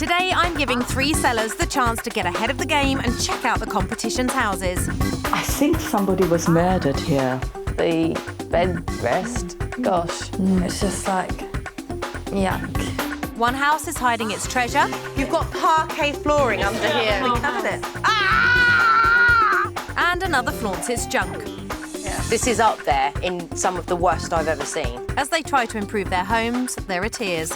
Today, I'm giving 3 sellers the chance to get ahead of the game and check out the competition's houses. I think somebody was murdered here. The bed rest, gosh, it's just like, yuck. One house is hiding its treasure. You've got parquet flooring under here. We covered it. And another flaunts its junk. This is up there in some of the worst I've ever seen. As they try to improve their homes, there are tears.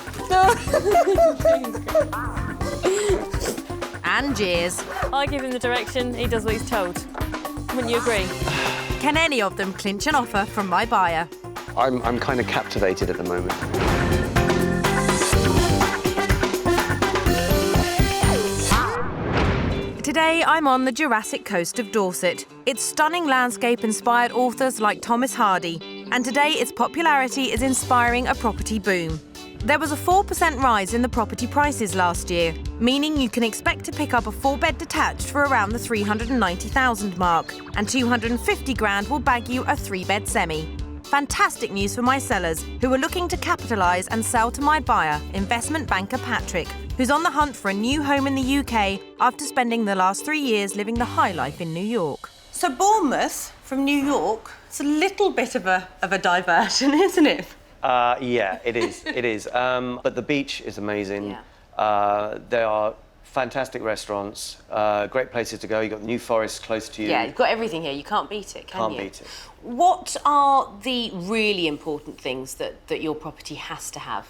And jeers. I give him the direction, he does what he's told. Wouldn't you agree? Can any of them clinch an offer from my buyer? I'm kind of captivated at the moment. Today, I'm on the Jurassic coast of Dorset. Its stunning landscape inspired authors like Thomas Hardy, and today its popularity is inspiring a property boom. There was a 4% rise in the property prices last year, meaning you can expect to pick up a 4-bed detached for around the 390,000 mark, and 250 grand will bag you a 3-bed semi. Fantastic news for my sellers, who are looking to capitalise and sell to my buyer, investment banker Patrick, who's on the hunt for a new home in the UK after spending the last 3 years living the high life in New York. So Bournemouth from New York, it's a little bit of a diversion, isn't it? Yeah, it is. It is. But the beach is amazing. Yeah. There are fantastic restaurants, great places to go. You've got the New Forest close to you. Yeah, you've got everything here. You can't beat it, can you? Can't beat it. What are the really important things that your property has to have?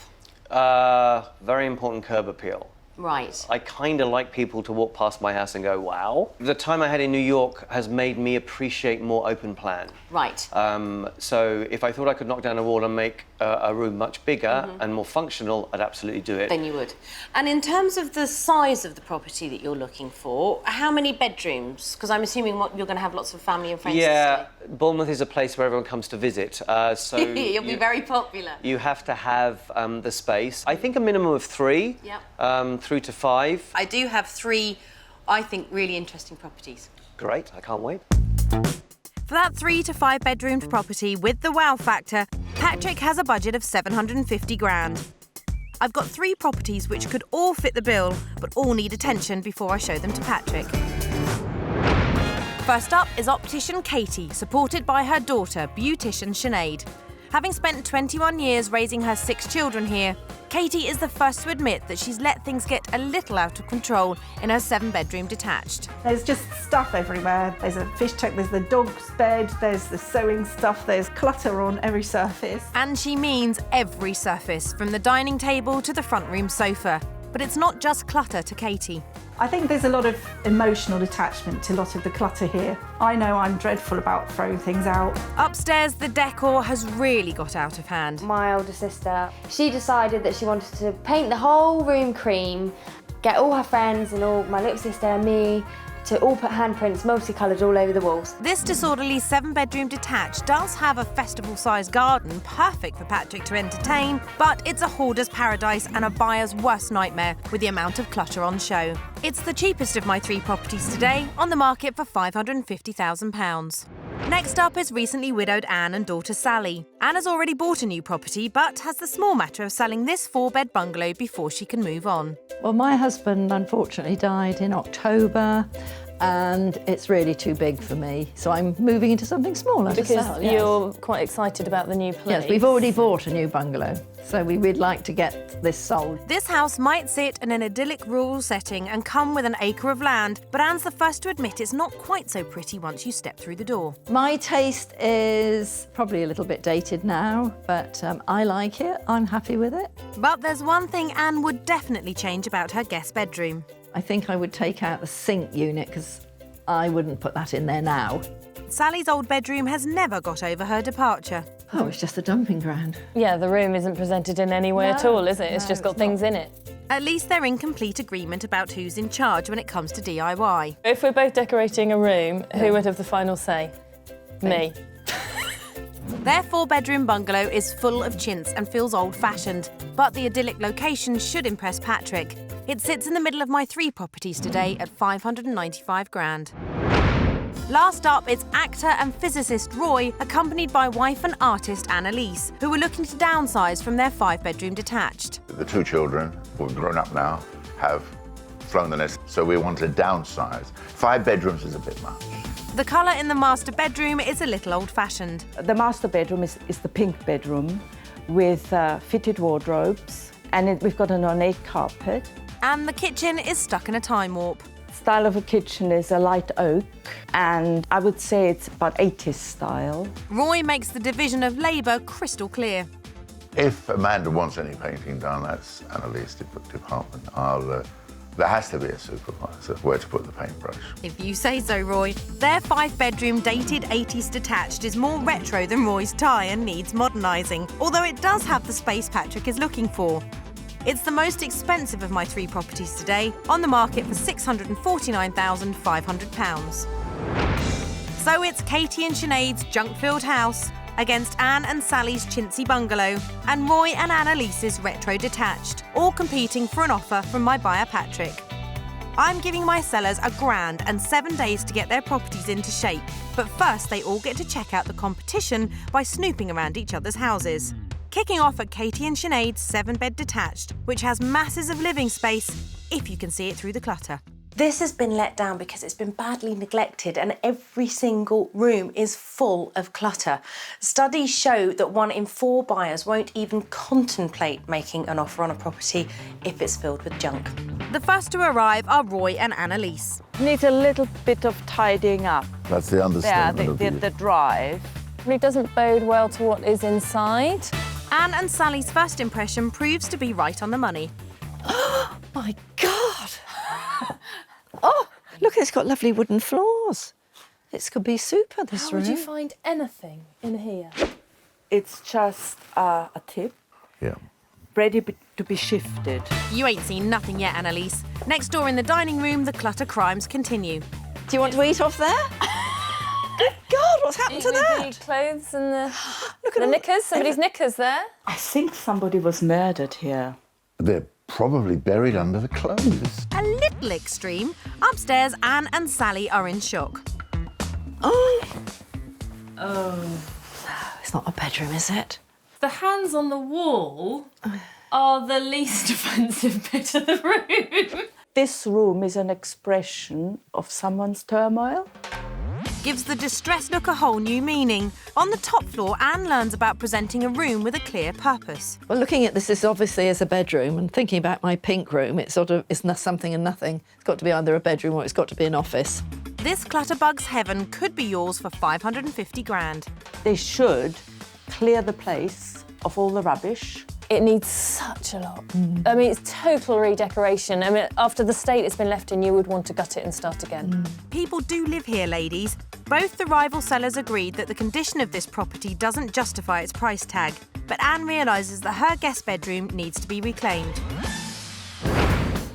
Very important curb appeal. Right. I kind of like people to walk past my house and go, wow. The time I had in New York has made me appreciate more open plan. Right. So if I thought I could knock down a wall and make a room much bigger and more functional, I'd absolutely do it. Then you would. And in terms of the size of the property that you're looking for, how many bedrooms? Because I'm assuming you're going to have lots of family and friends. Yeah, Bournemouth is a place where everyone comes to visit. So You'll be very popular. You have to have the space. I think a minimum of 3. Yep. 3 to 5. I do have 3, I think, really interesting properties. Great, I can't wait. For that 3 to 5 bedroomed property with the wow factor, Patrick has a budget of 750 grand. I've got 3 properties which could all fit the bill, but all need attention before I show them to Patrick. First up is optician Katie, supported by her daughter, beautician Sinead. Having spent 21 years raising her 6 children here, Katie is the first to admit that she's let things get a little out of control in her 7-bedroom detached. There's just stuff everywhere. There's a fish tank, there's the dog's bed, there's the sewing stuff, there's clutter on every surface. And she means every surface, from the dining table to the front room sofa. But it's not just clutter to Katie. I think there's a lot of emotional attachment to a lot of the clutter here. I know I'm dreadful about throwing things out. Upstairs, the decor has really got out of hand. My older sister, she decided that she wanted to paint the whole room cream, get all her friends and all my little sister and me to all put handprints multicoloured all over the walls. This disorderly 7-bedroom detached does have a festival-sized garden, perfect for Patrick to entertain, but it's a hoarder's paradise and a buyer's worst nightmare with the amount of clutter on show. It's the cheapest of my 3 properties today, on the market for £550,000. Next up is recently widowed Anne and daughter Sally. Anne has already bought a new property, but has the small matter of selling this 4-bed bungalow before she can move on. Well, my husband unfortunately died in October, and it's really too big for me. So I'm moving into something smaller to Because sell, yes. you're quite excited about the new place. Yes, we've already bought a new bungalow, so we'd like to get this sold. This house might sit in an idyllic rural setting and come with an acre of land, but Anne's the first to admit it's not quite so pretty once you step through the door. My taste is probably a little bit dated now, but I like it. I'm happy with it. But there's one thing Anne would definitely change about her guest bedroom. I think I would take out the sink unit because I wouldn't put that in there now. Sally's old bedroom has never got over her departure. Oh, it's just a dumping ground. Yeah, the room isn't presented in any way at all, is it? It's just got things in it. At least they're in complete agreement about who's in charge when it comes to DIY. If we're both decorating a room, who would have the final say? Me. Their 4-bedroom bungalow is full of chintz and feels old-fashioned, but the idyllic location should impress Patrick. It sits in the middle of my 3 properties today at 595 grand. Last up, it's actor and physicist Roy, accompanied by wife and artist Annalise, who are looking to downsize from their 5-bedroom detached. The 2 children, who are grown up now, have flown the nest, so we want to downsize. 5 bedrooms is a bit much. The colour in the master bedroom is a little old-fashioned. The master bedroom is the pink bedroom with fitted wardrobes, and we've got an ornate carpet. And the kitchen is stuck in a time warp. Style of a kitchen is a light oak, and I would say it's about 80s style. Roy makes the division of labour crystal clear. If Amanda wants any painting done, that's Annalise department. There has to be a supervisor where to put the paintbrush. If you say so, Roy. Their 5-bedroom dated 80s detached is more retro than Roy's tie and needs modernising, although it does have the space Patrick is looking for. It's the most expensive of my 3 properties today, on the market for £649,500. So it's Katie and Sinead's junk-filled house against Anne and Sally's chintzy bungalow and Roy and Annalise's retro detached, all competing for an offer from my buyer Patrick. I'm giving my sellers £1,000 and 7 days to get their properties into shape, but first they all get to check out the competition by snooping around each other's houses. Kicking off at Katie and Sinead's 7-bed detached, which has masses of living space, if you can see it through the clutter. This has been let down because it's been badly neglected and every single room is full of clutter. Studies show that 1 in 4 buyers won't even contemplate making an offer on a property if it's filled with junk. The first to arrive are Roy and Annalise. Needs a little bit of tidying up. That's the understatement of The drive. It doesn't bode well to what is inside. Anne and Sally's first impression proves to be right on the money. My God! Oh, look, it's got lovely wooden floors. This could be super, this How room. would you find anything in here? It's just a tip, Yeah. ready to be shifted. You ain't seen nothing yet, Annalise. Next door in the dining room, the clutter crimes continue. Do you want to eat off there? Good God, what's happened to that? The clothes and the Look at the all- knickers. Somebody's knickers there. I think somebody was murdered here. They're probably buried under the clothes. A little extreme. Upstairs, Anne and Sally are in shock. It's not a bedroom, is it? The hands on the wall are the least offensive bit of the room. This room is an expression of someone's turmoil. Gives the distressed look a whole new meaning. On the top floor, Anne learns about presenting a room with a clear purpose. Well, looking at this obviously as a bedroom and thinking about my pink room, it's something and nothing. It's got to be either a bedroom or it's got to be an office. This clutterbug's heaven could be yours for 550 grand. They should clear the place of all the rubbish. It needs such a lot. I mean, it's total redecoration. I mean, after the state it's been left in, you would want to gut it and start again. People do live here, ladies. Both the rival sellers agreed that the condition of this property doesn't justify its price tag, but Anne realises that her guest bedroom needs to be reclaimed.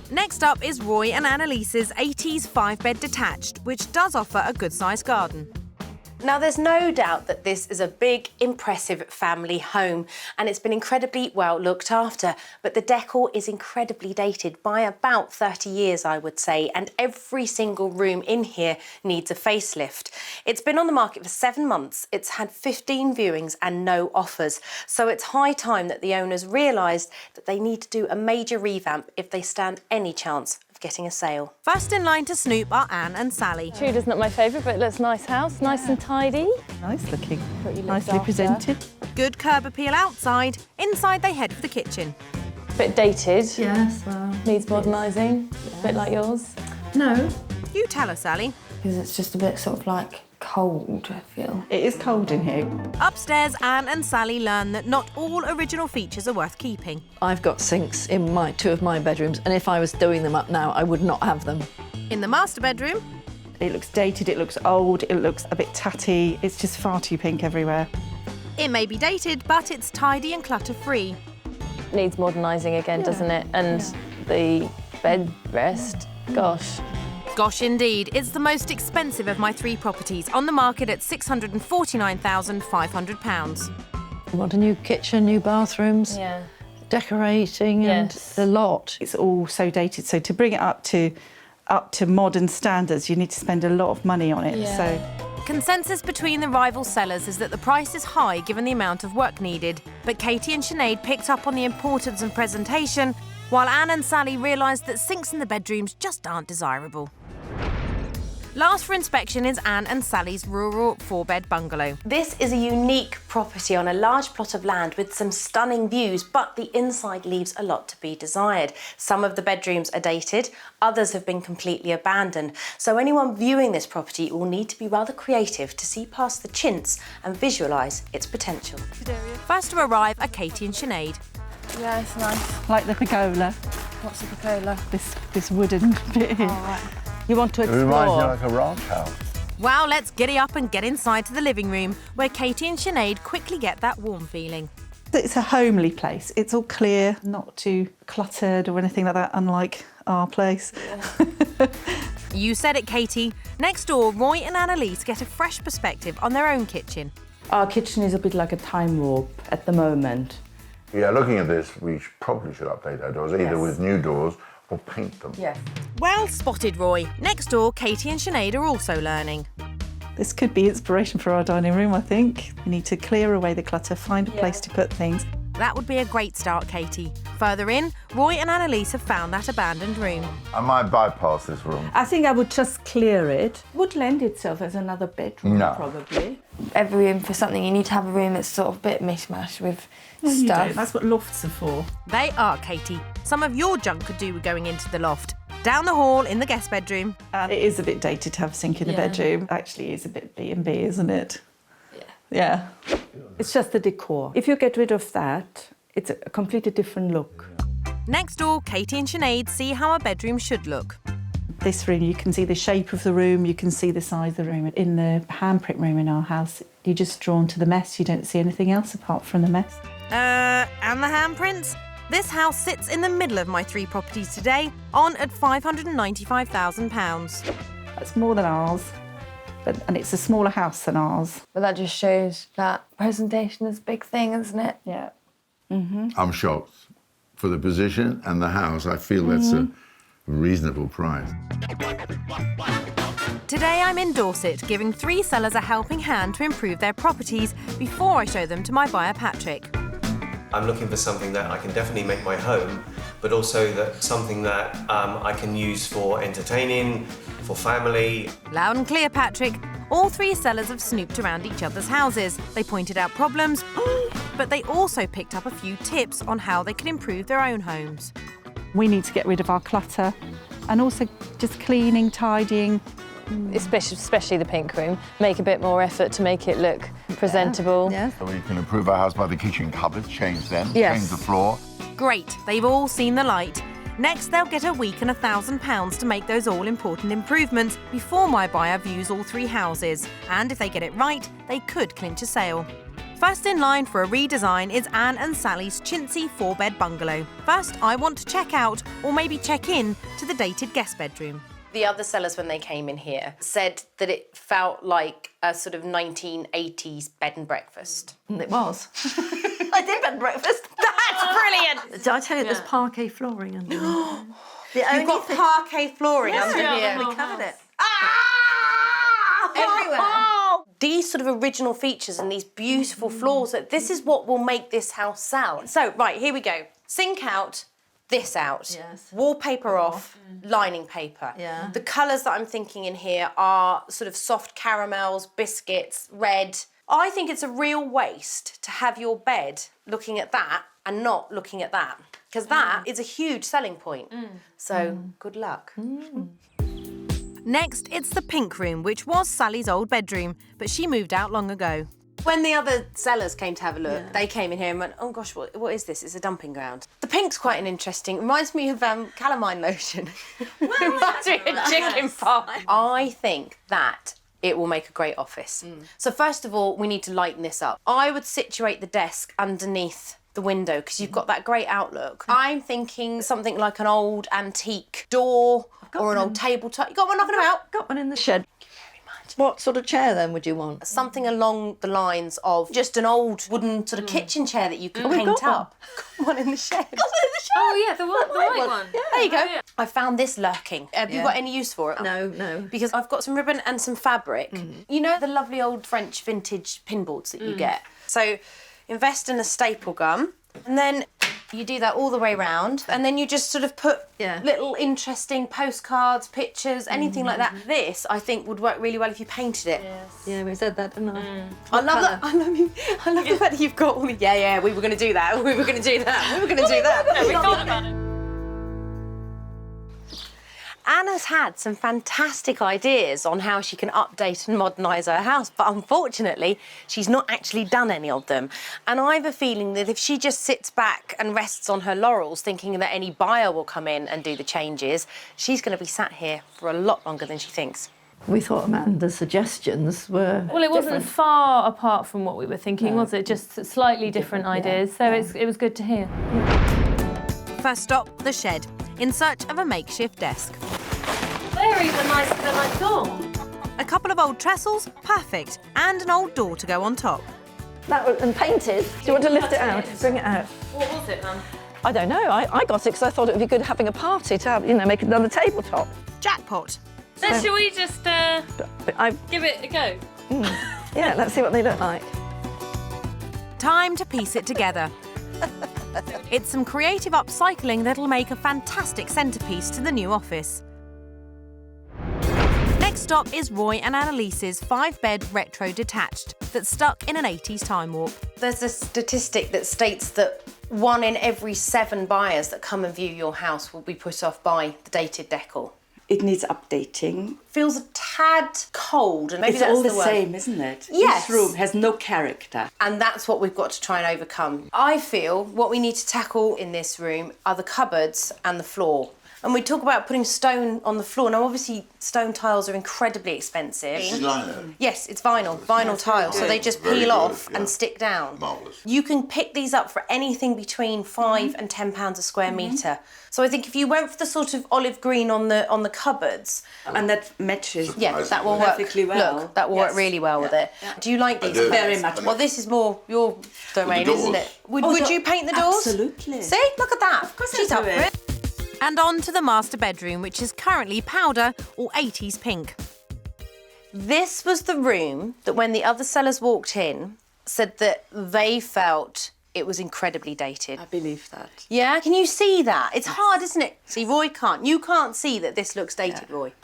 Next up is Roy and Annalise's 80s 5-bed detached, which does offer a good-sized garden. Now, there's no doubt that this is a big, impressive family home and it's been incredibly well looked after, but the decor is incredibly dated by about 30 years, I would say, and every single room in here needs a facelift. It's been on the market for 7 months, it's had 15 viewings and no offers, so it's high time that the owners realised that they need to do a major revamp if they stand any chance of getting a sale. First in line to snoop are Anne and Sally. Tudor's not my favourite, but it looks nice house, nice and tidy. Nice looking, Pretty looked nicely after. presented. Good curb appeal outside. Inside they head for the kitchen. Bit dated. Yes, well... Needs modernising. Bit like yours. No. You tell her, Sally. Because it's just a bit sort of like cold, I feel. It is cold in here. Upstairs, Anne and Sally learn that not all original features are worth keeping. I've got sinks in 2 of my bedrooms, and if I was doing them up now, I would not have them. In the master bedroom, It looks dated, it looks old, it looks a bit tatty. It's just far too pink everywhere. it may be dated, but it's tidy and clutter-free. Needs modernising again, doesn't it? And the bed rest, gosh. Gosh, indeed. It's the most expensive of my 3 properties, on the market at £649,500. You want a new kitchen, new bathrooms, Yeah. decorating, and Yes. the lot. It's all so dated, so to bring it up to modern standards, you need to spend a lot of money on it. Yeah. So Consensus between the rival sellers is that the price is high given the amount of work needed, but Katie and Sinead picked up on the importance of presentation while Anne and Sally realised that sinks in the bedrooms just aren't desirable. Last for inspection is Anne and Sally's rural 4-bed bungalow. This is a unique property on a large plot of land with some stunning views, but the inside leaves a lot to be desired. Some of the bedrooms are dated, others have been completely abandoned. So anyone viewing this property will need to be rather creative to see past the chintz and visualise its potential. First to arrive are Katie and Sinead. Yeah, it's nice. Like the pergola, What's a pergola? this wooden bit here. You want to It reminds me explore? like a ranch house. Well, let's giddy up and get inside to the living room, where Katie and Sinead quickly get that warm feeling. It's a homely place. It's all clear, not too cluttered or anything like that, unlike our place. You said it, Katie. Next door, Roy and Annalise get a fresh perspective on their own kitchen. Our kitchen is a bit like a time warp at the moment. Yeah, looking at this, we probably should update our doors, either with new doors or paint them. Yes. Well spotted, Roy. Next door, Katie and Sinead are also learning. This could be inspiration for our dining room, I think. We need to clear away the clutter, find a place to put things. That would be a great start, Katie. Further in, Roy and Annalise have found that abandoned room. I might bypass this room. I think I would just clear it. Would lend itself as another bedroom, No. probably. Every room for something, you need to have a room that's sort of a bit mishmash with You stuff. don't. That's what lofts are for. They are, Katie. Some of your junk could do with going into the loft. Down the hall in the guest bedroom. And it is a bit dated to have a sink in the bedroom. Actually, it's a bit B&B, isn't it? Yeah. It's just the decor. If you get rid of that, it's a completely different look. Next door, Katie and Sinead see how a bedroom should look. This room, you can see the shape of the room, you can see the size of the room. In the handprint room in our house, you're just drawn to the mess. You don't see anything else apart from the mess. And the handprints? This house sits in the middle of my 3 properties today, on at £595,000. That's more than ours, and it's a smaller house than ours. But that just shows that presentation is a big thing, isn't it? Yeah. I'm shocked. For the position and the house, I feel that's a reasonable price. Today I'm in Dorset, giving 3 sellers a helping hand to improve their properties before I show them to my buyer Patrick. I'm looking for something that I can definitely make my home, but also that something that I can use for entertaining, for family. Loud and clear, Patrick. All 3 sellers have snooped around each other's houses. They pointed out problems, but they also picked up a few tips on how they could improve their own homes. We need to get rid of our clutter and also just cleaning, tidying. Especially the pink room. Make a bit more effort to make it look presentable. Yes. So we can improve our house by the kitchen cupboards, change them, Yes. change the floor. Great, they've all seen the light. Next, they'll get a week and £1,000 to make those all-important improvements before my buyer views all 3 houses. And if they get it right, they could clinch a sale. First in line for a redesign is Anne and Sally's chintzy 4-bed bungalow. First, I want to check out, or maybe check in, to the dated guest bedroom. The other sellers, when they came in here, said that it felt like a sort of 1980s bed and breakfast. And it was. I did bed and breakfast. That's brilliant! Did I tell you there's parquet flooring under there? You've got parquet flooring under here. We covered it. Everywhere. These sort of original features and these beautiful floors, that this is what will make this house sell. So, right, here we go. Sink out, this out. Yes. Wallpaper off, lining paper. Yeah. The colours that I'm thinking in here are sort of soft caramels, biscuits, red. I think it's a real waste to have your bed looking at that and not looking at that, because that is a huge selling point. So, good luck. Next, it's the pink room, which was Sally's old bedroom, but she moved out long ago. When the other sellers came to have a look, they came in here and went, oh gosh, what is this? It's a dumping ground. The pink's quite an interesting, reminds me of calamine lotion. Reminds me of chicken pie. I think that it will make a great office. So first of all, we need to lighten this up. I would situate the desk underneath the window because you've got that great outlook. I'm thinking something like an old antique door or an old tabletop. You got one knocking about? Got one in the shed. What sort of chair then would you want? Something along the lines of just an old wooden sort of kitchen chair that you can we've paint got one. up. Got one in the shed. Oh yeah, the white one. There you go. I found this lurking. Have you got any use for it? No. Because I've got some ribbon and some fabric. You know the lovely old French vintage pinboards that you get? So invest in a staple gun and then You do that all the way round, and then you just sort of put little interesting postcards, pictures, anything like that. This, I think, would work really well if you painted it. Yes. Yeah, we said that, didn't I? I love that. I love the fact that you've got all the... Yeah, we were going to do that. We were going to do that. We were going to do that. We thought about it. Anna's had some fantastic ideas on how she can update and modernise her house, but unfortunately, she's not actually done any of them. And I have a feeling that if she just sits back and rests on her laurels, thinking that any buyer will come in and do the changes, she's going to be sat here for a lot longer than she thinks. We thought Amanda's suggestions were Well, it wasn't different. far apart from what we were thinking, was it? Just slightly different ideas, so it was good to hear. First stop, the shed, in search of a makeshift desk. They're even nicer than I thought. A couple of old trestles, perfect, and an old door to go on top. And painted. Do you want to lift it out? Bring it out. What was it, Mum? I don't know. I got it because I thought it would be good having a party to have, make another tabletop. Jackpot. So shall we just give it a go? Yeah, let's see what they look like. Time to piece it together. It's some creative upcycling that'll make a fantastic centrepiece to the new office. Next stop is Roy and Annalise's 5-bed retro detached that's stuck in an 80s time warp. There's a statistic that states that 1 in every 7 buyers that come and view your house will be put off by the dated decor. It needs updating. Feels a tad cold, and maybe It's that's all the word. same, isn't it? Yes. This room has no character. And that's what we've got to try and overcome. I feel what we need to tackle in this room are the cupboards and the floor. And we talk about putting stone on the floor. Now, obviously, stone tiles are incredibly expensive. It's lino. Yes, it's vinyl tiles, so they just Very peel good, off yeah. and stick down. Marvellous. You can pick these up for anything between £5 and £10 a square metre. So I think if you went for the sort of olive green on the cupboards, And that matches that will work perfectly well. Look, that will work really well with it. Do you like these? do. Very colours? much. Well, this is more your domain, doors. isn't it? Would you paint the doors? Absolutely. See, look at that. Of course she's up for it. And on to the master bedroom, which is currently powder or 80s pink. This was the room that when the other sellers walked in, said that they felt it was incredibly dated. I believe that. Yeah, can you see that? It's hard, isn't it? See, Roy can't. You can't see that this looks dated, Roy.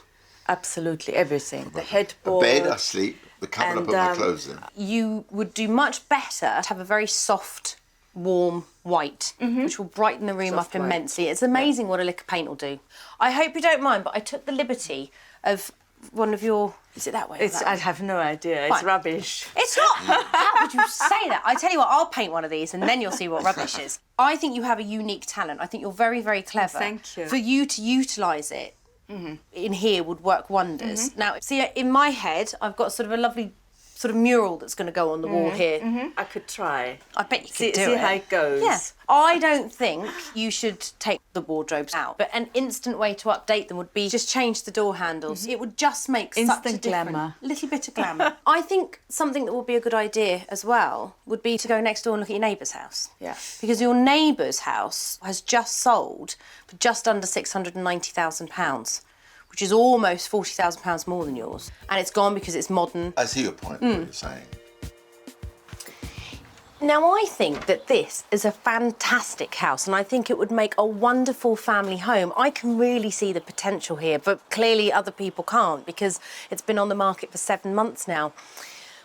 Absolutely, everything. The A headboard. bed, I sleep. The cupboard, I put my clothes in. You would do much better to have a very soft, warm white, which will brighten the room Soft up white. immensely. It's amazing what a lick of paint will do. I hope you don't mind, but I took the liberty of one of your... Is it that way? or that I way? have no idea. It's Fine. rubbish. It's not. How would you say that? I tell you what, I'll paint one of these and then you'll see what rubbish is. I think you have a unique talent. I think you're very, very clever. Thank you. For you to utilise it in here would work wonders. Now, see, in my head, I've got sort of a lovely sort of mural that's going to go on the wall here. I could try. I bet you See, could do see it. how it goes. Yeah. I don't think you should take the wardrobes out, but an instant way to update them would be just change the door handles. It would just make such a Instant difference. glamour. Little bit of glamour. I think something that would be a good idea as well would be to go next door and look at your neighbour's house. Yeah. Because your neighbour's house has just sold for just under £690,000. Which is almost £40,000 more than yours. And it's gone because it's modern. I see your point, what you're saying. Now, I think that this is a fantastic house and I think it would make a wonderful family home. I can really see the potential here, but clearly other people can't because it's been on the market for 7 months now.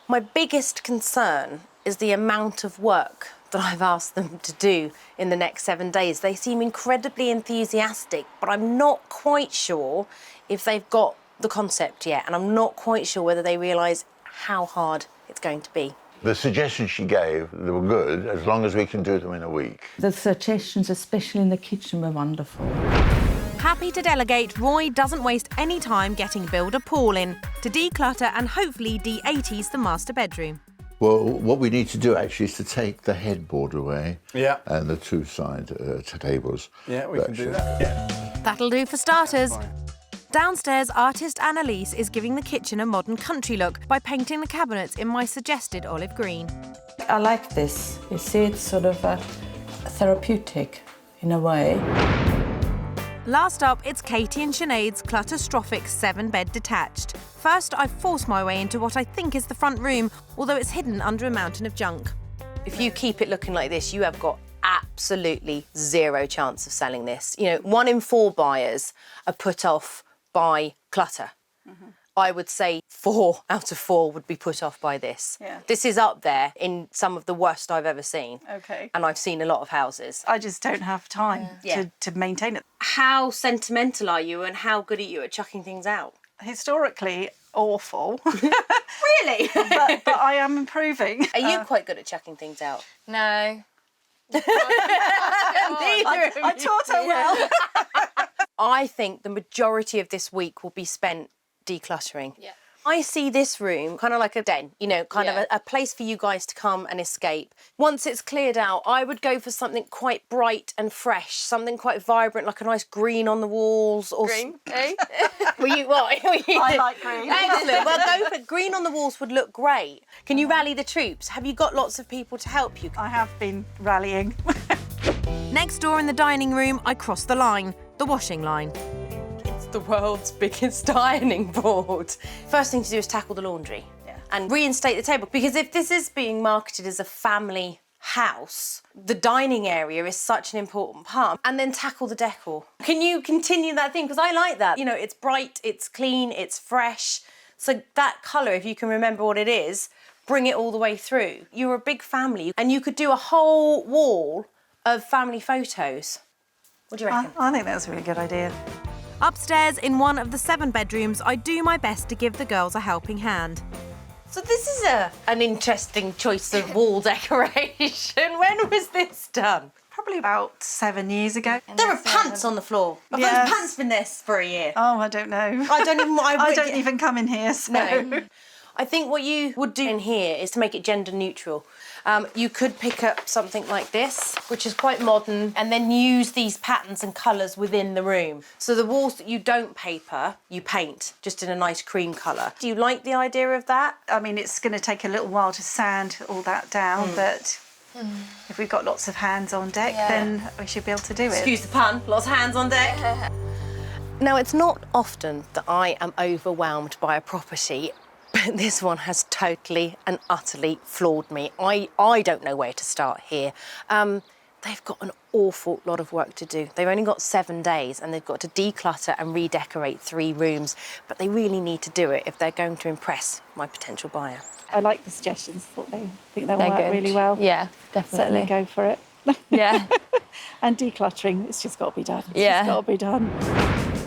My biggest concern is the amount of work that I've asked them to do in the next 7 days. They seem incredibly enthusiastic, but I'm not quite sure if they've got the concept yet, and I'm not quite sure whether they realise how hard it's going to be. The suggestions she gave, they were good, as long as we can do them in a week. The suggestions, especially in the kitchen, were wonderful. Happy to delegate, Roy doesn't waste any time getting builder Paul in to declutter and hopefully de-80s the master bedroom. Well, what we need to do actually is to take the headboard away. Yeah. And the 2 side tables. Yeah, we can do that. Yeah. That'll do for starters. Downstairs, artist Annalise is giving the kitchen a modern country look by painting the cabinets in my suggested olive green. I like this. You see, it's sort of therapeutic in a way. Last up, it's Katie and Sinead's claustrophic 7-bed detached. First, I've forced my way into what I think is the front room, although it's hidden under a mountain of junk. If you keep it looking like this, you have got absolutely zero chance of selling this. You know, 1 in 4 buyers are put off by clutter. I would say 4 out of 4 would be put off by this. Yeah. This is up there in some of the worst I've ever seen. Okay. And I've seen a lot of houses. I just don't have time to maintain it. How sentimental are you and how good are you at chucking things out? Historically, awful. Really? but I am improving. Are you quite good at chucking things out? No. I taught her well. I think the majority of this week will be spent decluttering. Yeah. I see this room kind of like a den, you know, kind of a place for you guys to come and escape. Once it's cleared out, I would go for something quite bright and fresh, something quite vibrant, like a nice green on the walls. Or Green, eh? Were you what? I like green. Excellent. Well, go for green on the walls would look great. Can you rally the troops? Have you got lots of people to help you? I have been rallying. Next door in the dining room, I cross the line, the washing line. The world's biggest ironing board. First thing to do is tackle the laundry and reinstate the table, because if this is being marketed as a family house, the dining area is such an important part. And then tackle the decor. Can you continue that theme? Because I like that. You know, it's bright, it's clean, it's fresh. So that colour, if you can remember what it is, bring it all the way through. You're a big family and you could do a whole wall of family photos. What do you reckon? I think that's a really good idea. Upstairs in one of the 7 bedrooms, I do my best to give the girls a helping hand. So this is an interesting choice of wall decoration. When was this done? Probably about 7 years ago. There are pants on the floor. Have Yes. those pants been there for a year? Oh, I don't know. I don't even. I don't even come in here, so... No. I think what you would do in here is to make it gender neutral. You could pick up something like this, which is quite modern, and then use these patterns and colours within the room. So the walls that you don't paper, you paint, just in a nice cream colour. Do you like the idea of that? I mean, it's going to take a little while to sand all that down, but if we've got lots of hands on deck, then we should be able to do it. Excuse the pun, lots of hands on deck. Now, it's not often that I am overwhelmed by a property, but this one has totally and utterly floored me. I don't know where to start here. They've got an awful lot of work to do. They've only got 7 days and they've got to declutter and redecorate 3 rooms, but they really need to do it if they're going to impress my potential buyer. I like the suggestions. I think they'll work really well. Yeah, definitely. Certainly go for it. Yeah. And decluttering, it's just got to be done. It's Yeah. just got to be done.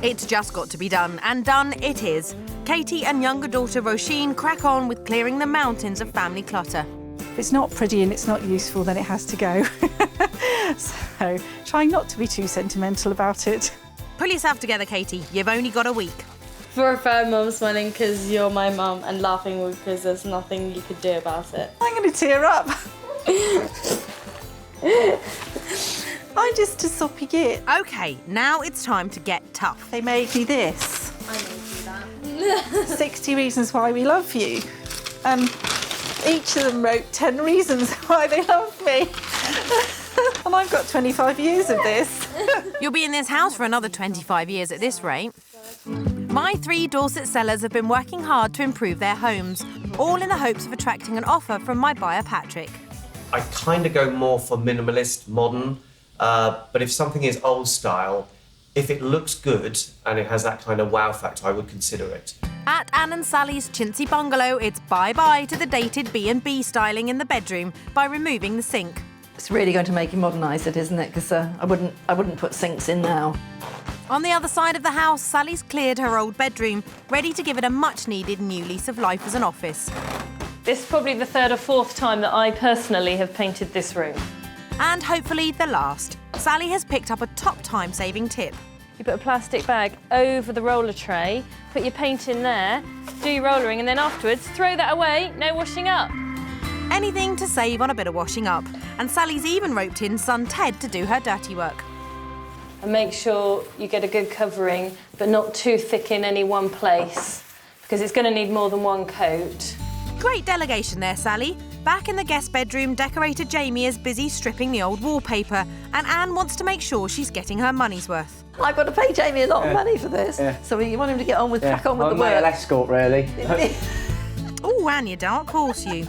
It's just got to be done, and done it is. Katie and younger daughter Roisin crack on with clearing the mountains of family clutter. If it's not pretty and it's not useful, then it has to go. So trying not to be too sentimental about it. Pull yourself together, Katie. You've only got a week. For a fair, mum smiling because you're my mum and laughing because there's nothing you could do about it. I'm going to tear up. I'm just a soppy git. OK, now it's time to get tough. They made me this. I made you that. 60 Reasons Why We Love You. Each of them wrote 10 reasons why they love me. And I've got 25 years of this. You'll be in this house for another 25 years at this rate. My 3 Dorset sellers have been working hard to improve their homes, all in the hopes of attracting an offer from my buyer, Patrick. I kind of go more for minimalist, modern, but if something is old style, if it looks good and it has that kind of wow factor, I would consider it. At Anne and Sally's chintzy bungalow, it's bye-bye to the dated B&B styling in the bedroom by removing the sink. It's really going to make you modernise it, isn't it? Because I wouldn't put sinks in now. On the other side of the house, Sally's cleared her old bedroom, ready to give it a much-needed new lease of life as an office. This is probably the 3rd or 4th time that I personally have painted this room. And hopefully the last. Sally has picked up a top time-saving tip. You put a plastic bag over the roller tray, put your paint in there, do your rollering, and then afterwards throw that away, no washing up. Anything to save on a bit of washing up. And Sally's even roped in son Ted to do her dirty work. And make sure you get a good covering, but not too thick in any one place, because it's going to need more than one coat. Great delegation there, Sally. Back in the guest bedroom, decorator Jamie is busy stripping the old wallpaper, and Anne wants to make sure she's getting her money's worth. I've got to pay Jamie a lot of money for this, so you want him to get on with crack on with the work. Male escort, really. Oh, Anne, you dark horse, you.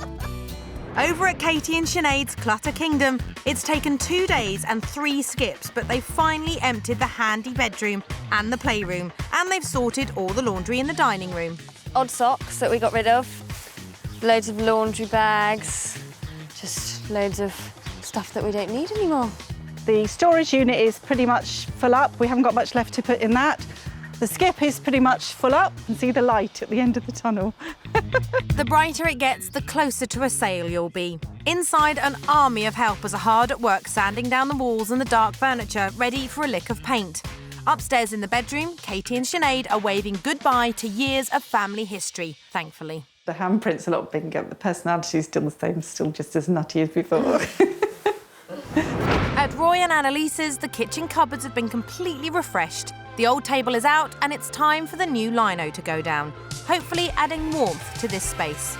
Over at Katie and Sinead's Clutter Kingdom, it's taken 2 days and 3 skips, but they've finally emptied the handy bedroom and the playroom, and they've sorted all the laundry in the dining room. Odd socks that we got rid of, loads of laundry bags, just loads of stuff that we don't need anymore. The storage unit is pretty much full up. We haven't got much left to put in that. The skip is pretty much full up. You can see the light at the end of the tunnel. The brighter it gets, the closer to a sale you'll be. Inside, an army of helpers are hard at work sanding down the walls and the dark furniture, ready for a lick of paint. Upstairs in the bedroom, Katie and Sinead are waving goodbye to years of family history, thankfully. The handprint's a lot bigger. The personality's still the same, still just as nutty as before. At Roy and Annalise's, the kitchen cupboards have been completely refreshed. The old table is out and it's time for the new lino to go down, hopefully adding warmth to this space.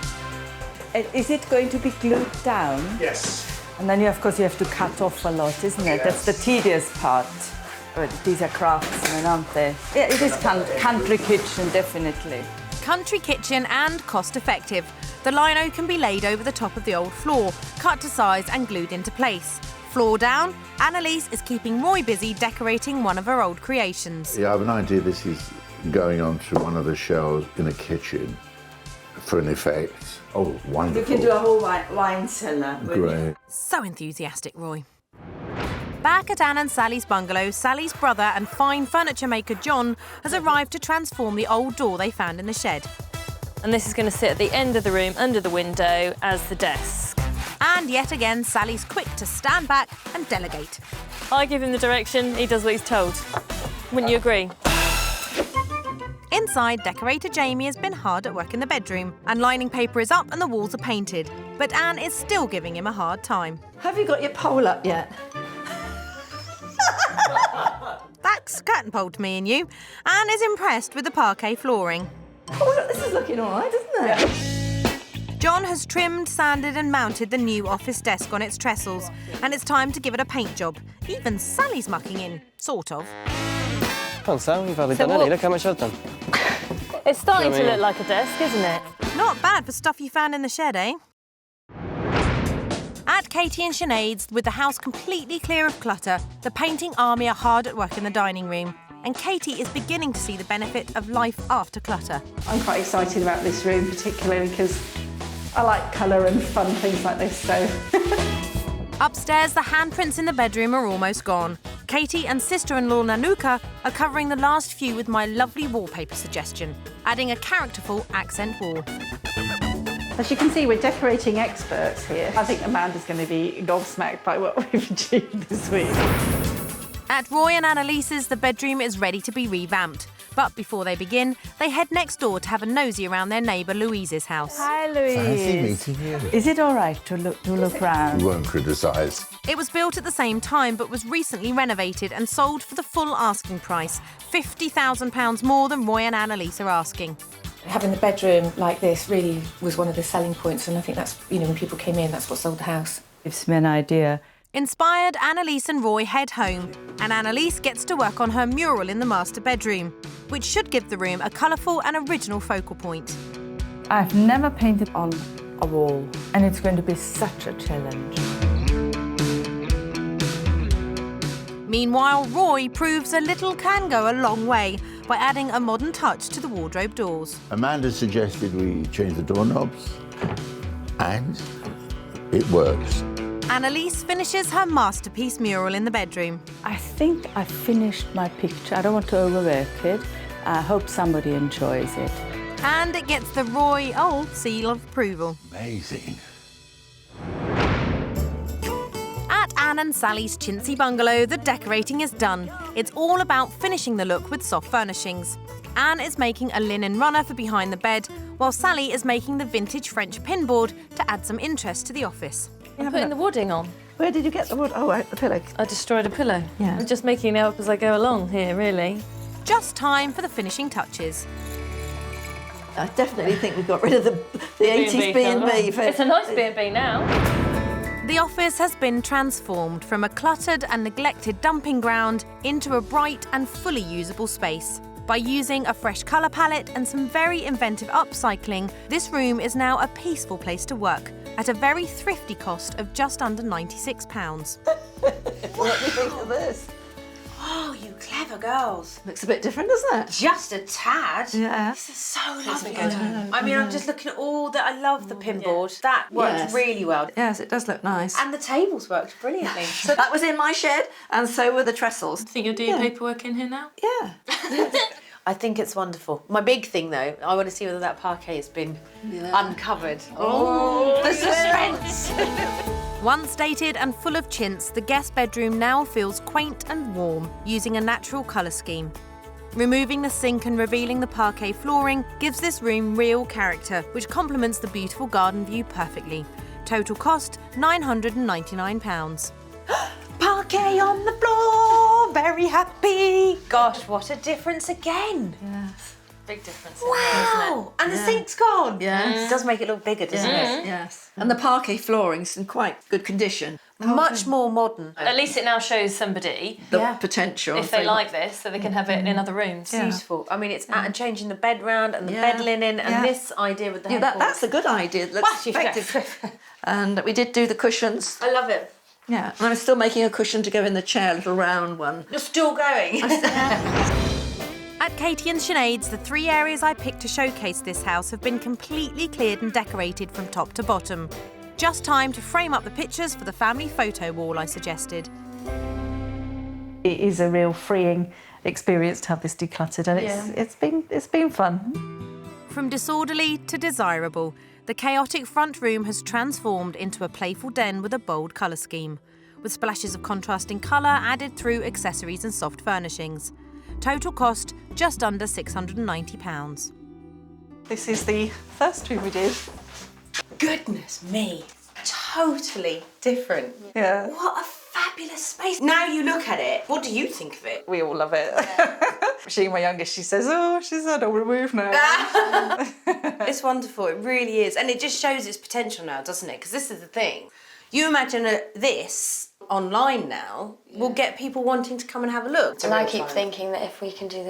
Is it going to be glued down? Yes. And then, of course, you have to cut off a lot, isn't it? Yes. That's the tedious part. But these are craftsmen, aren't they? Yeah, it is country kitchen, definitely. Country kitchen and cost-effective. The lino can be laid over the top of the old floor, cut to size and glued into place. Floor down, Annalise is keeping Roy busy decorating one of her old creations. Yeah, I have an idea this is going onto one of the shelves in the kitchen for an effect. Oh, wonderful. You can do a whole wine cellar. Great. So enthusiastic, Roy. Back at Anne and Sally's bungalow, Sally's brother and fine furniture maker John has arrived to transform the old door they found in the shed. And this is going to sit at the end of the room, under the window, as the desk. And yet again, Sally's quick to stand back and delegate. I give him the direction, he does what he's told. Wouldn't you agree? Inside, decorator Jamie has been hard at work in the bedroom, and lining paper is up and the walls are painted. But Anne is still giving him a hard time. Have you got your pole up yet? That's curtain pole to me and you. Anne is impressed with the parquet flooring. Oh, look, this is looking all right, isn't it? Yeah. John has trimmed, sanded and mounted the new office desk on its trestles, and it's time to give it a paint job. Even Sally's mucking in, sort of. Come on, Sal, you've hardly done any. Look how much I've done. It's starting to look like a desk, isn't it? Not bad for stuff you found in the shed, eh? At Katie and Sinead's, with the house completely clear of clutter, the painting army are hard at work in the dining room. And Katie is beginning to see the benefit of life after clutter. I'm quite excited about this room, particularly because I like colour and fun things like this, so... Upstairs, the handprints in the bedroom are almost gone. Katie and sister-in-law Nanuka are covering the last few with my lovely wallpaper suggestion, adding a characterful accent wall. As you can see, we're decorating experts here. I think Amanda's going to be gobsmacked by what we've achieved this week. At Roy and Annalise's, the bedroom is ready to be revamped. But before they begin, they head next door to have a nosy around their neighbour Louise's house. Hi, Louise. Fancy meeting you. Is it all right to look round? We won't criticise. It was built at the same time but was recently renovated and sold for the full asking price, £50,000 more than Roy and Annalise are asking. Having the bedroom like this really was one of the selling points, and I think that's, when people came in, that's what sold the house. Gives me an idea. Inspired, Annalise and Roy head home, and Annalise gets to work on her mural in the master bedroom, which should give the room a colourful and original focal point. I've never painted on a wall, and it's going to be such a challenge. Meanwhile, Roy proves a little can go a long way by adding a modern touch to the wardrobe doors. Amanda suggested we change the doorknobs, and it works. Annalise finishes her masterpiece mural in the bedroom. I think I finished my picture. I don't want to overwork it. I hope somebody enjoys it. And it gets the Roy old seal of approval. Amazing. At Anne and Sally's chintzy bungalow, the decorating is done. It's all about finishing the look with soft furnishings. Anne is making a linen runner for behind the bed, while Sally is making the vintage French pinboard to add some interest to the office. I'm putting the wooding on. Where did you get the wood? Oh, right, the pillow. I destroyed a pillow. Yeah. I'm just making it up as I go along here, really. Just time for the finishing touches. I definitely think we've got rid of the 80s B&B. It's a nice B&B now. The office has been transformed from a cluttered and neglected dumping ground into a bright and fully usable space. By using a fresh colour palette and some very inventive upcycling, this room is now a peaceful place to work at a very thrifty cost of just under £96. What do you think of this? Oh, you clever girls. Looks a bit different, doesn't it? Just a tad. Yeah. This is so lovely. I mean, I'm just looking at all that. I love the pinboard. That worked really well. Yes, it does look nice. And the tables worked brilliantly. So that was in my shed, and so were the trestles. Think you'll do your paperwork in here now? Yeah. I think it's wonderful. My big thing, though, I want to see whether that parquet has been uncovered. Oh, the suspense! Once dated and full of chintz, the guest bedroom now feels quaint and warm, using a natural colour scheme. Removing the sink and revealing the parquet flooring gives this room real character, which complements the beautiful garden view perfectly. Total cost £999. Parquet on the floor, very happy. Gosh, what a difference again. Yes. Big difference. Wow, and the sink's gone. Yes. It does make it look bigger, doesn't it? Yes. And the parquet flooring's in quite good condition. Much more modern. At least it now shows somebody The potential. if they like this, so they can have it in other rooms. Beautiful. I mean, it's and changing the bed round and the bed linen and this idea with the headboard. That's a good idea. It looks effective. And we did do the cushions. I love it. Yeah. And I'm still making a cushion to go in the chair, a little round one. You're still going. At Katie and Sinead's, the 3 areas I picked to showcase this house have been completely cleared and decorated from top to bottom. Just time to frame up the pictures for the family photo wall I suggested. It is a real freeing experience to have this decluttered, and it's been fun. From disorderly to desirable, the chaotic front room has transformed into a playful den with a bold colour scheme, with splashes of contrasting colour added through accessories and soft furnishings. Total cost just under £690. This is the first room we did. Goodness me. Totally different. Yeah. What a fabulous space. Now you look at it, what do you think of it? We all love it. She, my youngest, she says, oh, she's had a remove now. It's wonderful, it really is. And it just shows its potential now, doesn't it? Because this is the thing. You imagine this online now will get people wanting to come and have a look. And I keep thinking that if we can do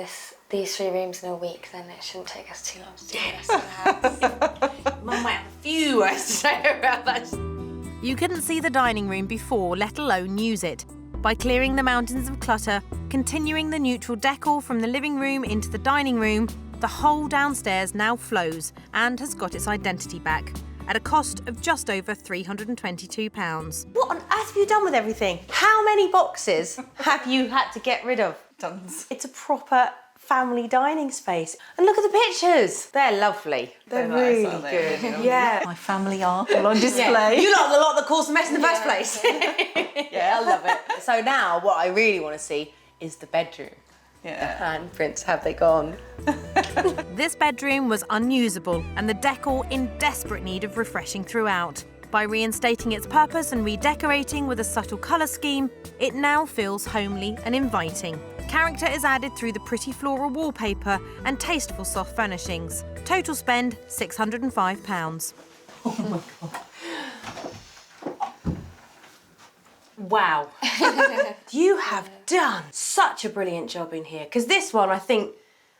these 3 rooms in a week, then it shouldn't take us too long to do the rest of the house. Mum might have a few words to say about that. You couldn't see the dining room before, let alone use it. By clearing the mountains of clutter, continuing the neutral decor from the living room into the dining room, the whole downstairs now flows and has got its identity back, at a cost of just over £322. What on earth have you done with everything? How many boxes have you had to get rid of? Tons. It's a proper family dining space. And look at the pictures. They're lovely. They're nice, really aren't they? good. Yeah. My family art all on display. Yeah. You lot are the lot that caused the mess in the first place. Yeah, I love it. So now what I really want to see is the bedroom. Yeah. Handprints, have they gone? This bedroom was unusable and the decor in desperate need of refreshing throughout. By reinstating its purpose and redecorating with a subtle colour scheme, it now feels homely and inviting. Character is added through the pretty floral wallpaper and tasteful soft furnishings. Total spend £605. Oh my God. Wow. You have done such a brilliant job in here. Because this one, I think,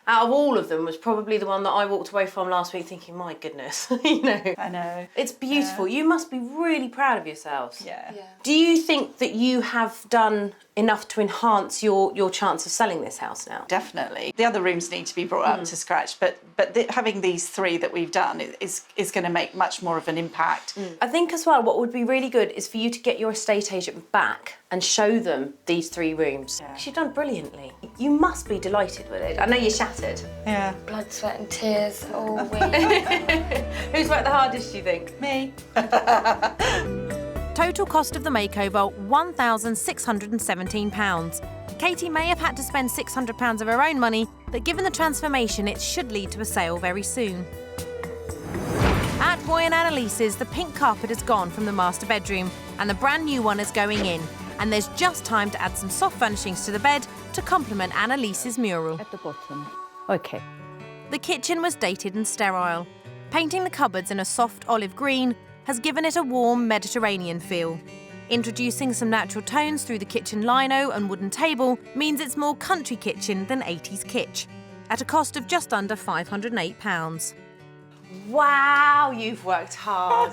out of all of them, was probably the one that I walked away from last week thinking, my goodness, you know. I know. It's beautiful. You must be really proud of yourselves. Yeah. Do you think that you have done enough to enhance your chance of selling this house now? Definitely. The other rooms need to be brought up to scratch, but having these 3 that we've done is going to make much more of an impact. I think as well, what would be really good is for you to get your estate agent back and show them these 3 rooms. Yeah. 'Cause you've done brilliantly. You must be delighted with it. I know you're shattered. Yeah. Blood, sweat and tears all week. Who's worked the hardest, do you think? Me. Total cost of the makeover, £1,617. Katie may have had to spend £600 of her own money, but given the transformation, it should lead to a sale very soon. At Roy and Annalise's, the pink carpet has gone from the master bedroom and the brand new one is going in. And there's just time to add some soft furnishings to the bed to complement Annalise's mural. At the bottom. Okay. The kitchen was dated and sterile. Painting the cupboards in a soft olive green has given it a warm Mediterranean feel. Introducing some natural tones through the kitchen lino and wooden table means it's more country kitchen than 80s kitsch. at a cost of just under £508. Wow, you've worked hard.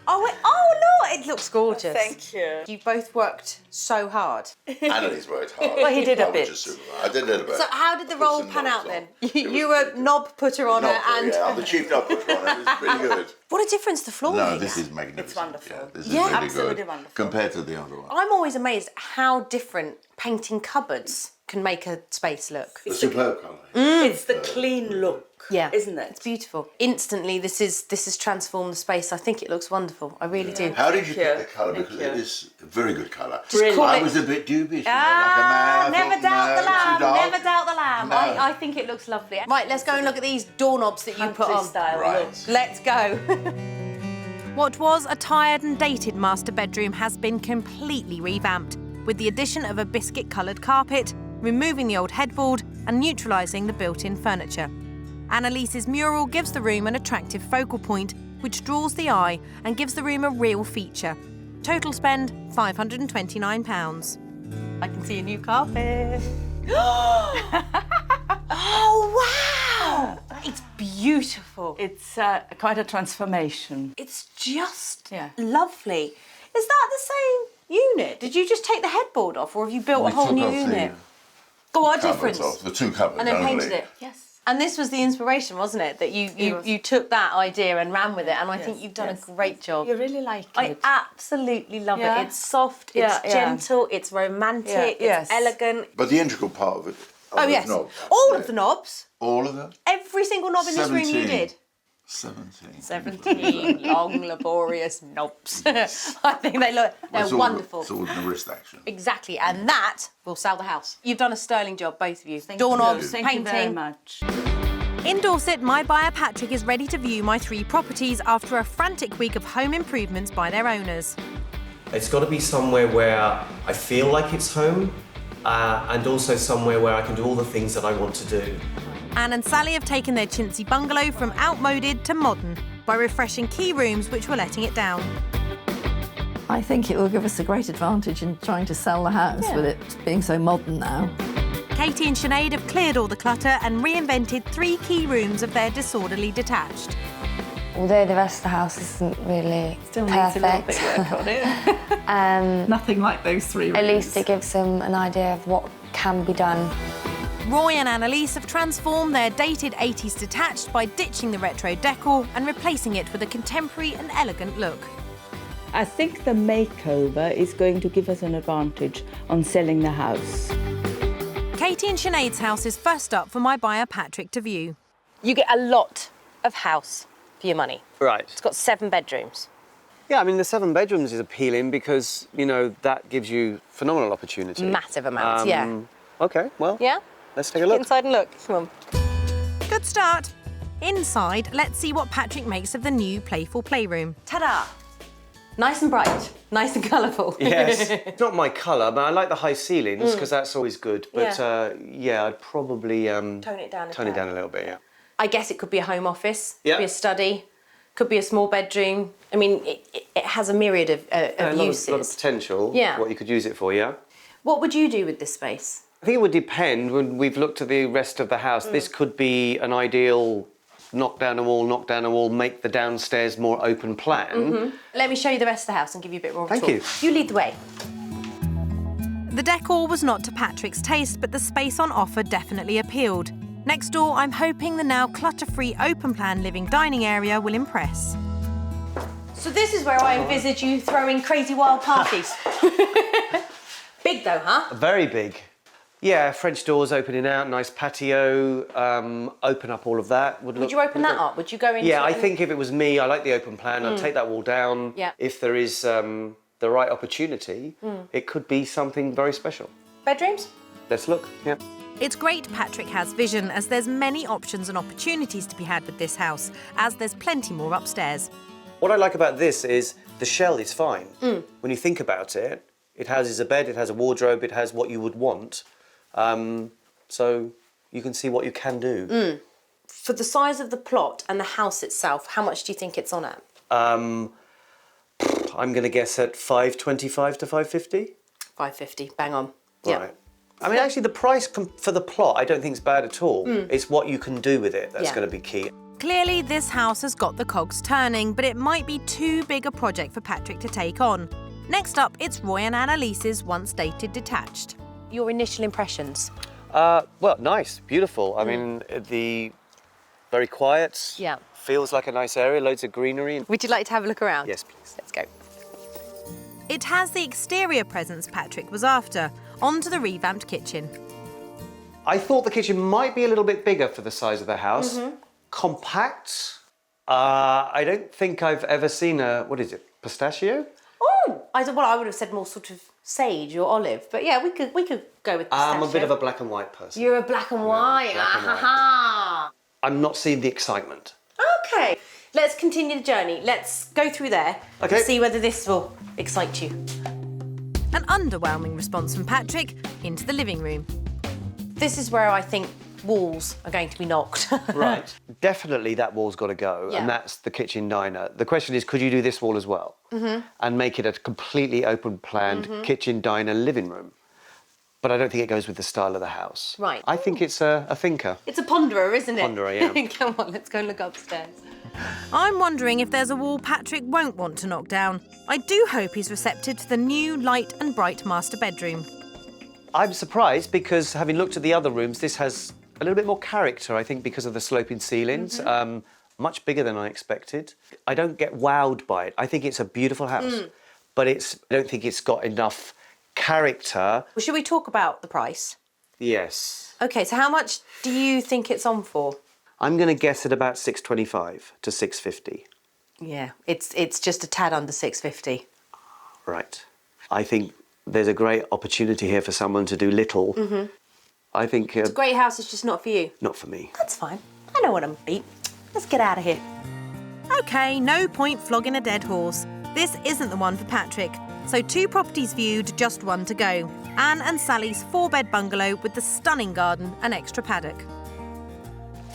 Oh, look, it looks gorgeous. Thank you. You both worked so hard. Annalise worked hard. Well, he did a I was bit. just supervised. I did a little bit. So how did the role pan out then? You were knob putter on Knob, and... yeah, I'm the chief knob putter on it. It's pretty good. What a difference the floor No, makes. this is magnificent. It's wonderful. Yeah, this is Yeah, really absolutely good wonderful. compared to the other one. I'm always amazed at how different painting cupboards can make a space look. The superb colour. It's the clean look, Yeah, isn't it? It's beautiful. Instantly, this has transformed the space. I think it looks wonderful. I really do. How did you Thank pick you. the colour? Thank Because you. it is a very good colour. Brilliant. I was a bit dubious. Never doubt the lamb. Never doubt the lamb. No. I think it looks lovely. Right, let's go and look at these doorknobs that you put on. Style Right. look. Let's go. What was a tired and dated master bedroom has been completely revamped, with the addition of a biscuit-coloured carpet, removing the old headboard and neutralising the built-in furniture. Annalise's mural gives the room an attractive focal point, which draws the eye and gives the room a real feature. Total spend, £529. I can see a new carpet. Oh, wow! It's beautiful. It's quite a transformation. It's just Yeah. lovely. Is that the same unit? Did you just take the headboard off, or have you built We a whole took new off the unit? Go on, cupboards difference. off, the two cupboards And then only. painted it. Yes. And this was the inspiration, wasn't it? That you took that idea and ran with it, and I think you've done yes, a great job. You really like I it. absolutely love Yeah. it. It's soft, Yeah, it's yeah. gentle, it's romantic, Yeah, it's yes. elegant. But the integral part of it. Oh yes, all of the knobs, All of them? every single knob in this room you 17. did. 17. 17 long, laborious knobs. I think they're It's all- wonderful. It's all in the wrist action. Exactly, and that will sell the house. You've done a sterling job, both of you. Thank Doorknobs, you. Thank painting. you very much. In Dorset, my buyer Patrick is ready to view my 3 properties after a frantic week of home improvements by their owners. It's got to be somewhere where I feel like it's home, and also somewhere where I can do all the things that I want to do. Anne and Sally have taken their chintzy bungalow from outmoded to modern by refreshing key rooms which were letting it down. I think it will give us a great advantage in trying to sell the house with it being so modern now. Katie and Sinead have cleared all the clutter and reinvented 3 key rooms of their disorderly detached. Although the rest of the house isn't really Still needs a little perfect, bit of work on it. Nothing like those 3 rooms. at least it gives them an idea of what can be done. Roy and Annalise have transformed their dated 80s detached by ditching the retro decor and replacing it with a contemporary and elegant look. I think the makeover is going to give us an advantage on selling the house. Katie and Sinead's house is first up for my buyer Patrick to view. You get a lot of house for your money. Right. It's got 7 bedrooms. Yeah, I mean, the 7 bedrooms is appealing because, you know, that gives you phenomenal opportunity. Massive amounts, yeah. OK, well, Yeah? let's take a Get look. inside and look. Come on. Good start. Inside, let's see what Patrick makes of the new playful playroom. Ta-da! Nice and bright, nice and colourful. Yes. It's not my colour, but I like the high ceilings because that's always good. But, yeah, I'd probably... Tone it down a Tone it tad. down a little bit, yeah. I guess it could be a home office, Yeah. could be a study, could be a small bedroom. I mean, it has a myriad of uses. A lot of potential, Yeah. what you could use it for, yeah. What would you do with this space? I think it would depend. When we've looked at the rest of the house, this could be an ideal knock down a wall, make the downstairs more open plan. Let me show you the rest of the house and give you a bit more of a Thank tour. you. You lead the way. The decor was not to Patrick's taste, but the space on offer definitely appealed. Next door, I'm hoping the now clutter-free open-plan living dining area will impress. So this is where I envisage you throwing crazy wild parties. Big though, huh? Very big. Yeah, French doors opening out, nice patio, open up all of that. Would you open that up? Would you go into Yeah, it I and- think if it was me, I like the open plan. I'd take that wall down. Yeah. If there is the right opportunity, it could be something very special. Bedrooms? Let's look, yeah. It's great Patrick has vision, as there's many options and opportunities to be had with this house, as there's plenty more upstairs. What I like about this is the shell is fine. When you think about it, it houses a bed, it has a wardrobe, it has what you would want. So you can see what you can do. For the size of the plot and the house itself, how much do you think it's on at? I'm going to guess at 525 to 550. 550, bang on. Yeah. Right. I mean, actually, the price for the plot I don't think is bad at all. It's what you can do with it that's going to be key. Clearly, this house has got the cogs turning, but it might be too big a project for Patrick to take on. Next up, it's Roy and Annalise's once-dated detached. Your initial impressions? Well, nice, beautiful. I mean, very quiet. Yeah. Feels like a nice area, loads of greenery. Would you like to have a look around? Yes, please. Let's go. It has the exterior presence Patrick was after. On to the revamped kitchen. I thought the kitchen might be a little bit bigger for the size of the house. Compact. I don't think I've ever seen what is it, pistachio? Oh, I would have said more sort of sage or olive, but yeah, we could go with pistachio. I'm a bit of a black and white person. You're a black and white. black and white. I'm not seeing the excitement. Okay, let's continue the journey. Let's go through there and see whether this will excite you. An underwhelming response from Patrick. Into the living room. This is where I think walls are going to be knocked. Right. Definitely that wall's got to go, and that's the kitchen diner. The question is, could you do this wall as well? And make it a completely open-planned kitchen diner living room? But I don't think it goes with the style of the house. Right. I think it's a thinker. It's a ponderer, isn't it? Ponderer, yeah. Come on, let's go and look upstairs. I'm wondering if there's a wall Patrick won't want to knock down. I do hope he's receptive to the new light and bright master bedroom. I'm surprised because, having looked at the other rooms, this has a little bit more character, I think, because of the sloping ceilings. Much bigger than I expected. I don't get wowed by it. I think it's a beautiful house, but I don't think it's got enough character. Well, should we talk about the price? Yes. Okay, so how much do you think it's on for? I'm going to guess at about $625 to $650. Yeah, it's just a tad under $650. Right. I think there's a great opportunity here for someone to do little. I think... It's a great house, it's just not for you. Not for me. That's fine. I know what I'm beat. Let's get out of here. OK, no point flogging a dead horse. This isn't the one for Patrick. So 2 properties viewed, just 1 to go. Anne and Sally's 4-bed bungalow with the stunning garden and extra paddock.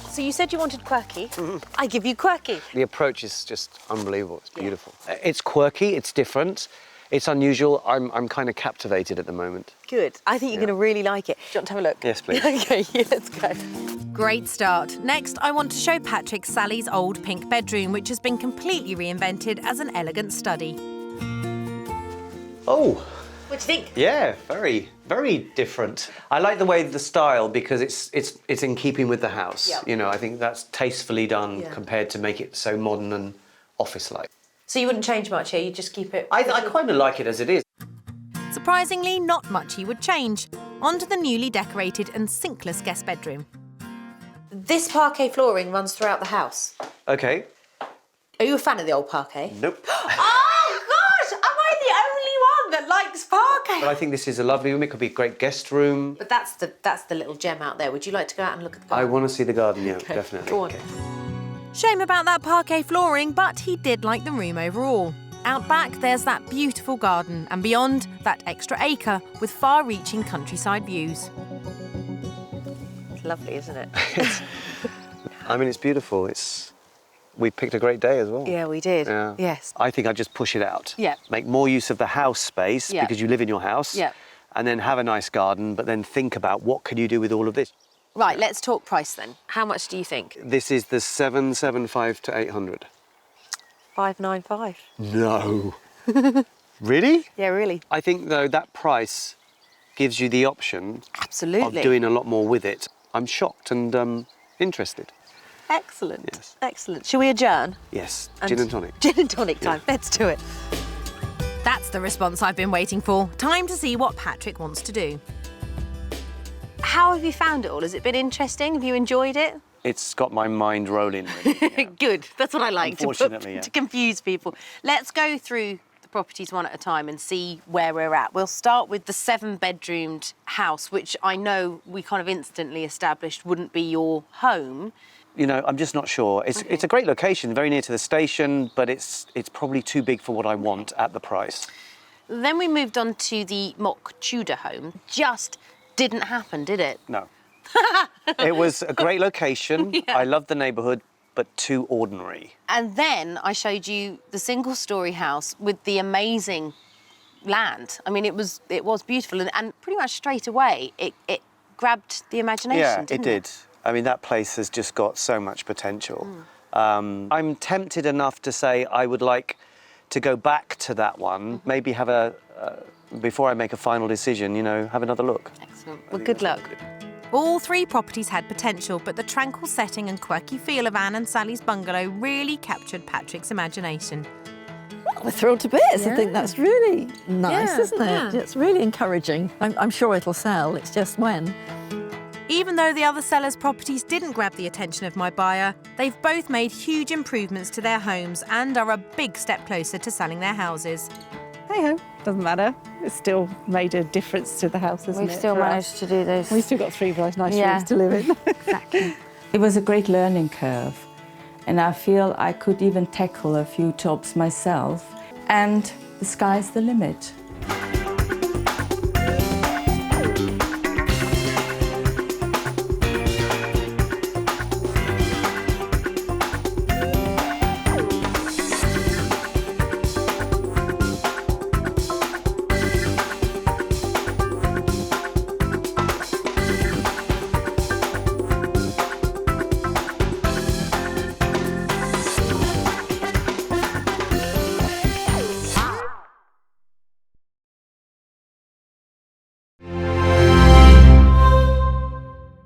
So you said you wanted quirky. I give you quirky. The approach is just unbelievable. It's beautiful. It's quirky, it's different, it's unusual. I'm kind of captivated at the moment. Good. I think you're going to really like it. Do you want to have a look? Yes, please. OK, let's go. Great start. Next, I want to show Patrick Sally's old pink bedroom, which has been completely reinvented as an elegant study. Oh! What do you think? Yeah, very, very different. I like the way the style because it's in keeping with the house. Yep. You know, I think that's tastefully done compared to make it so modern and office-like. So you wouldn't change much here, you just keep it... I kind of like it as it is. Surprisingly, not much he would change. On to the newly decorated and sinkless guest bedroom. This parquet flooring runs throughout the house. OK. Are you a fan of the old parquet? Nope. Oh, gosh! Am I the only one that likes parquet? But I think this is a lovely room. It could be a great guest room. But that's the little gem out there. Would you like to go out and look at the garden? I want to see the garden, yeah, definitely. Go on. Shame about that parquet flooring, but he did like the room overall. Out back, there's that beautiful garden, and beyond, that extra acre with far-reaching countryside views. It's lovely, isn't it? I mean, it's beautiful. We picked a great day as well. Yeah, we did. Yeah. Yes. I think I'd just push it out. Yeah. Make more use of the house space because you live in your house. Yeah. And then have a nice garden, but then think about what can you do with all of this. Right, let's talk price then. How much do you think? This is the 775 to 800. 595. No. Really? Yeah, really. I think, though, that price gives you the option Absolutely. of doing a lot more with it. I'm shocked and interested. Excellent. Yes. Excellent. Shall we adjourn? Yes, gin and tonic. Gin and tonic time. Yeah. Let's do it. That's the response I've been waiting for. Time to see what Patrick wants to do. How have you found it all? Has it been interesting? Have you enjoyed it? It's got my mind rolling. Really, yeah. Good. That's what I like, Unfortunately, to confuse people. Let's go through the properties one at a time and see where we're at. We'll start with the 7-bedroomed house, which I know we kind of instantly established wouldn't be your home. You know, I'm just not sure. It's a great location, very near to the station, but it's probably too big for what I want at the price. Then we moved on to the mock Tudor home. Just didn't happen, did it? No. It was a great location. Yeah. I loved the neighbourhood, but too ordinary. And then I showed you the single-storey house with the amazing land. I mean, it was beautiful, and pretty much straight away it grabbed the imagination. Yeah, didn't it did. I mean, that place has just got so much potential. I'm tempted enough to say I would like to go back to that one, maybe have before I make a final decision, you know, have another look. Excellent. Well, good luck. All 3 properties had potential, but the tranquil setting and quirky feel of Anne and Sally's bungalow really captured Patrick's imagination. We're thrilled to bits. I think that's really nice, isn't it? Yeah. It's really encouraging. I'm sure it'll sell, it's just when. Even though the other sellers' properties didn't grab the attention of my buyer, they've both made huge improvements to their homes and are a big step closer to selling their houses. Hey-ho, doesn't matter. It's still made a difference to the house, isn't it? We've still managed to do those. We've still got 3 nice rooms to live in. Exactly. It was a great learning curve, and I feel I could even tackle a few jobs myself, and the sky's the limit.